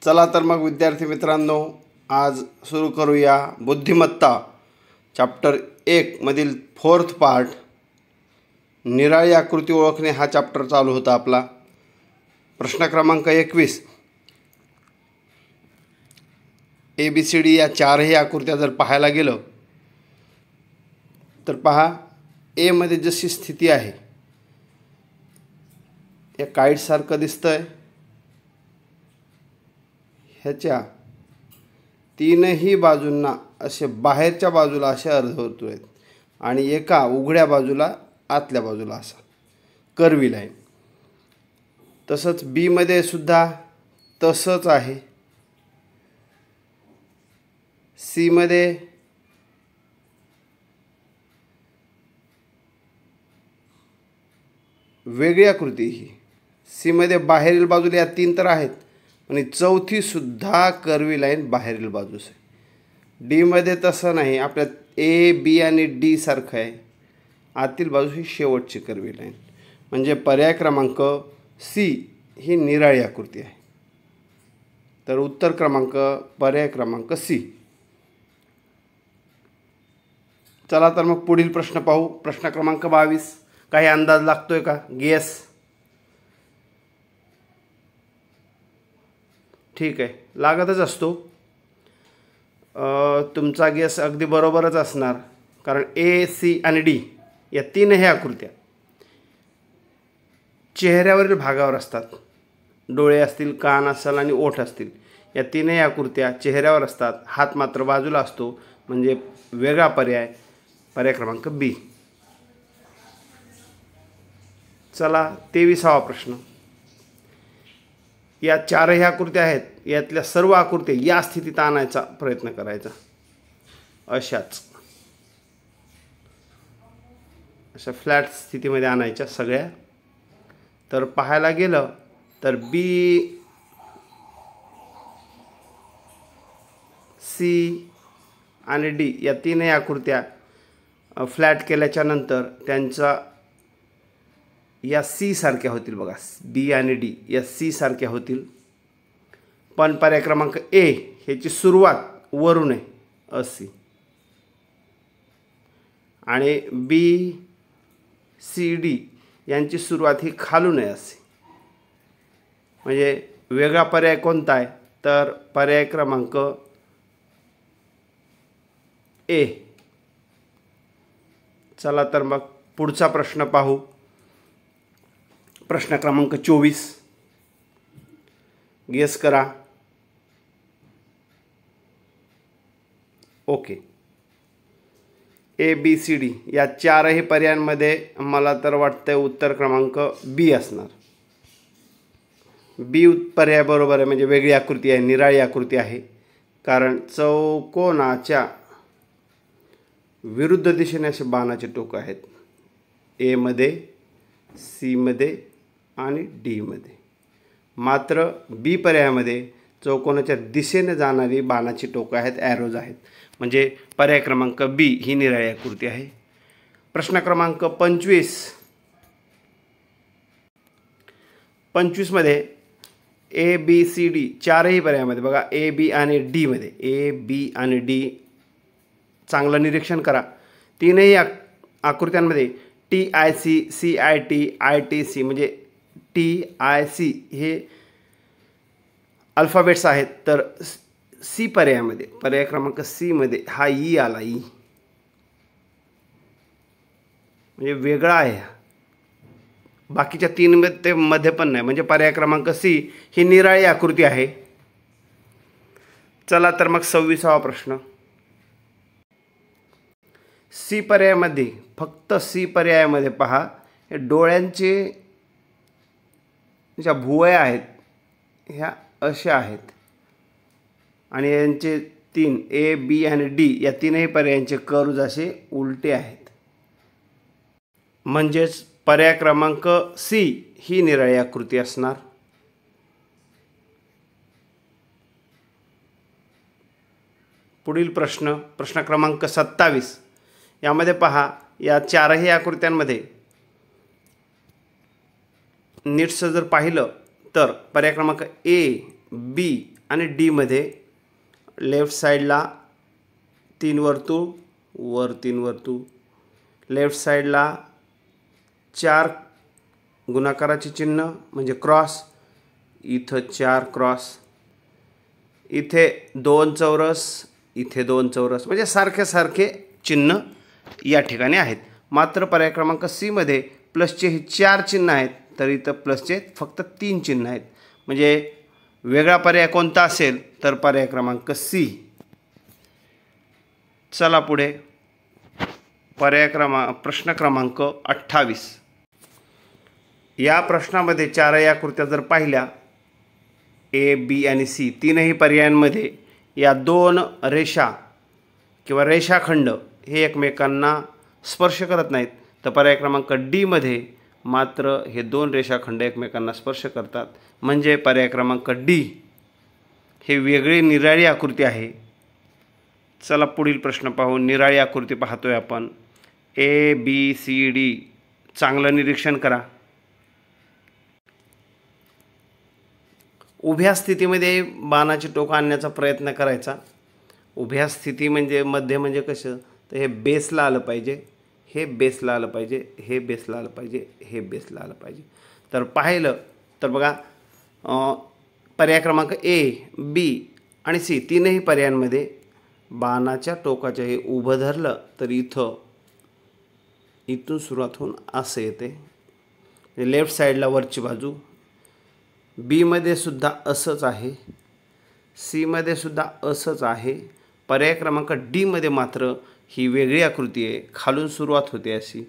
चला तर मग विद्यार्थी मित्रांनो, आज सुरू करूया बुद्धिमत्ता चॅप्टर 1 मधील 4th पार्ट. निराळी आकृती ओळखणे हा चॅप्टर चालू होता आपला. प्रश्न क्रमांक 21. ABCD या चारही आकृत्या जर पाहायला गेलं तर पहा, ए मध्ये जशी स्थिती आहे या काईटसारखं दिसतंय. ह्याच्या तीनही बाजूंना असे बाहेरच्या बाजूला असे अर्धवर्तुळ आहेत आणि एका उघड्या बाजूला आतल्या बाजूला असा कर्वी लाईन. तसंच बी मध्ये सुद्धा तसंच आहे. सी मध्ये वेगळी आकृती ही. सी मध्ये बाहेरील बाजूला या तीन तर आहेत आणि चौथी सुद्धा कर्वी लाईन बाहेरील बाजूस आहे. डी मध्ये तसं नाही, आपल्या ए बी आणि डी सारखं आहे. आतील बाजू ही शेवटची कर्वी लाईन. म्हणजे पर्याय क्रमांक सी ही निराळी आकृती आहे. तर उत्तर क्रमांक पर्याय क्रमांक सी. चला तर मग पुढील प्रश्न पाहू. प्रश्न क्रमांक 22. काही अंदाज लागतोय का? गेस. ठीक आहे, लागतच असतो. तुमचा गेस अगदी बरोबरच असणार, कारण ए सी आणि डी या तीनही आकृत्या चेहऱ्यावरील भागावर असतात. डोळे असतील, कान असेल आणि ओठ असतील, या तीनही आकृत्या चेहऱ्यावर असतात. हात मात्र बाजूला असतो, म्हणजे वेगळा पर्याय, पर्याय क्रमांक बी. चला 23वा प्रश्न. या चारही आकृत्या आहेत, यातल्या सर्व आकृत्या या स्थितीत आणायचा प्रयत्न करायचा. अशा फ्लॅट स्थितीमध्ये आणायच्या सगळ्या. तर पाहायला गेलं तर बी, सी आणि डी या तीनही आकृत्या फ्लॅट केल्याच्या नंतर त्यांचा या सी सारख्या होतील. बघा, बी आणि डी या सी सारख्या होतील. पण पर्याय क्रमांक ए ह्याची सुरुवात वरून आहे, अशी, आणि बी सी डी यांची सुरुवात ही खालून आहे, अशी. म्हणजे वेगळा पर्याय कोणता आहे? तर पर्याय क्रमांक ए. चला तर मग पुढचा प्रश्न पाहू. प्रश्न क्रमांक 24. गेस करा. Okay, A B C D या चारही पर्यायांमध्ये मला तर वाटतंय उत्तर क्रमांक बी असणार. बी पर्याय बरोबर आहे. म्हणजे वेगळी आकृती आहे, निराळी आकृती आहे, कारण चौकोनाच्या विरुद्ध दिशेने असे बाणाचे टोक आहेत, ए मध्ये, सी मध्ये आणि डी मध्ये. मात्र बी पर्यायामध्ये चौकोनाच्या दिशेने जाणारी बाणाची टोकं आहेत, ॲरोज आहेत. म्हणजे पर्याय क्रमांक बी ही निराळी आकृती आहे. प्रश्न क्रमांक 25 मध्ये ए बी सी डी चारही पर्यायामध्ये बघा, ए बी आणि डी मध्ये, ए बी आणि डी चांगलं निरीक्षण करा. तीनही आकृत्यांमध्ये TIC, CIT, ITC म्हणजे TIC हे अल्फाबेट्स आहेत. तर सी पर्यायामध्ये, पर्याय क्रमांक सी मध्ये हा ई आला, ई म्हणजे वेगळा आहे. बाकीच्या तीन मध्ये पण नाही. म्हणजे पर्याय क्रमांक सी ही निराळी आकृती आहे. चला तर मग 26वा प्रश्न. सी पर्यायामध्ये, फक्त सी पर्यायामध्ये पहा, हे डोळ्यांचे ज्या भुवया आहेत ह्या अशा आहेत आणि यांचे तीन, ए बी आणि डी या तीनही पर्यायांचे कर्व्ज असे उलटे आहेत. म्हणजेच पर्याय क्रमांक सी ही निराळी आकृती असणार. पुढील प्रश्न, प्रश्न क्रमांक 27. यामध्ये पहा, या चारही आकृत्यांमध्ये नीटसं जर पाहिलं तर पर्याय क्रमांक ए, बी आणि डीमध्ये लेफ्ट साईडला 3 वर्तुळ, वर 3 वर्तुळ, लेफ्ट साईडला 4 गुणाकाराचे चिन्ह म्हणजे क्रॉस, इथं 4 क्रॉस, इथे 2 चौरस, इथे 2 चौरस, म्हणजे सारखे सारखे चिन्ह या ठिकाणी आहेत. मात्र पर्याय क्रमांक सी मध्ये प्लसचे हे 4 चिन्ह आहेत, तर इथं प्लसचे फक्त 3 चिन्ह आहेत. म्हणजे वेगळा पर्याय कोणता असेल तर पर्याय क्रमांक सी. चला पुढे प्रश्न क्रमांक 28. या प्रश्नामध्ये 4 आकृत्या जर पाहिल्या ए, बी आणि सी तीनही पर्यायांमध्ये या 2 रेषा किंवा रेषाखंड हे एकमेकांना स्पर्श करत नाहीत, तर पर्याय क्रमांक डी मध्ये मात्र हे 2 रेषाखंड एकमेकांना स्पर्श करतात. म्हणजे पर्याय क्रमांक डी हे वेगळी निराळी आकृती आहे. चला पुढील प्रश्न पाहू. निराळी आकृती पाहतोय आपण. ए, बी, सी, डी. चांगलं निरीक्षण करा. उभ्या स्थितीमध्ये बाणाचे टोक आणण्याचा प्रयत्न करायचा. उभ्या स्थिती म्हणजे मध्य म्हणजे कसं, तर हे बेसला आलं पाहिजे, हे बेसला आलं पाहिजे, हे बेसला आलं पाहिजे, हे बेसला आलं पाहिजे. तर पाहिलं तर बघा पर्याय क्रमांक ए, बी आणि सी तीनही पर्यायांमध्ये बाणाच्या टोकाच्या हे उभं धरलं तर इथून सुरुवात होऊन असं येते. लेफ्ट साईडला वरची बाजू. बीमध्ये सुद्धा असंच आहे, सीमध्ये सुद्धा असंच आहे. पर्याय क्रमांक डीमध्ये मात्र ही वेगळी आकृती आहे, खालून सुरुवात होते अशी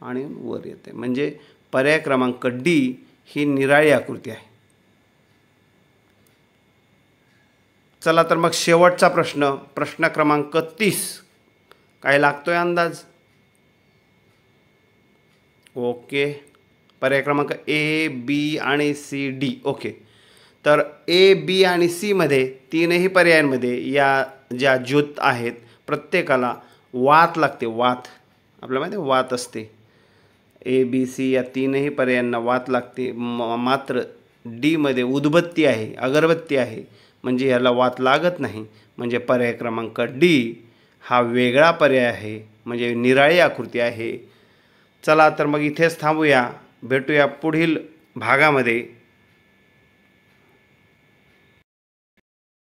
आणि वर येते. म्हणजे पर्याय क्रमांक डी ही निराळी आकृती आहे. चला तर मग शेवटचा प्रश्न क्रमांक 30. काय लागतोय अंदाज? ओके. पर्याय क्रमांक ए, बी आणि सी, डी. ओके. तर ए, बी आणि सी मध्ये तीनही पर्यायांमध्ये या ज्या ज्योत आहेत प्रत्येकाला वात लागते. वात आपल्याला माहिती आहे, वात असते. ए, बी, सी या तीनही पर्यायांना वात लागते. मात्र डीमध्ये उदबत्ती आहे, अगरबत्ती आहे, म्हणजे याला वात लागत नाही. म्हणजे पर्याय क्रमांक डी हा वेगळा पर्याय आहे, म्हणजे निराळी आकृती आहे. चला तर मग इथेच थांबूया. भेटूया पुढील भागामध्ये.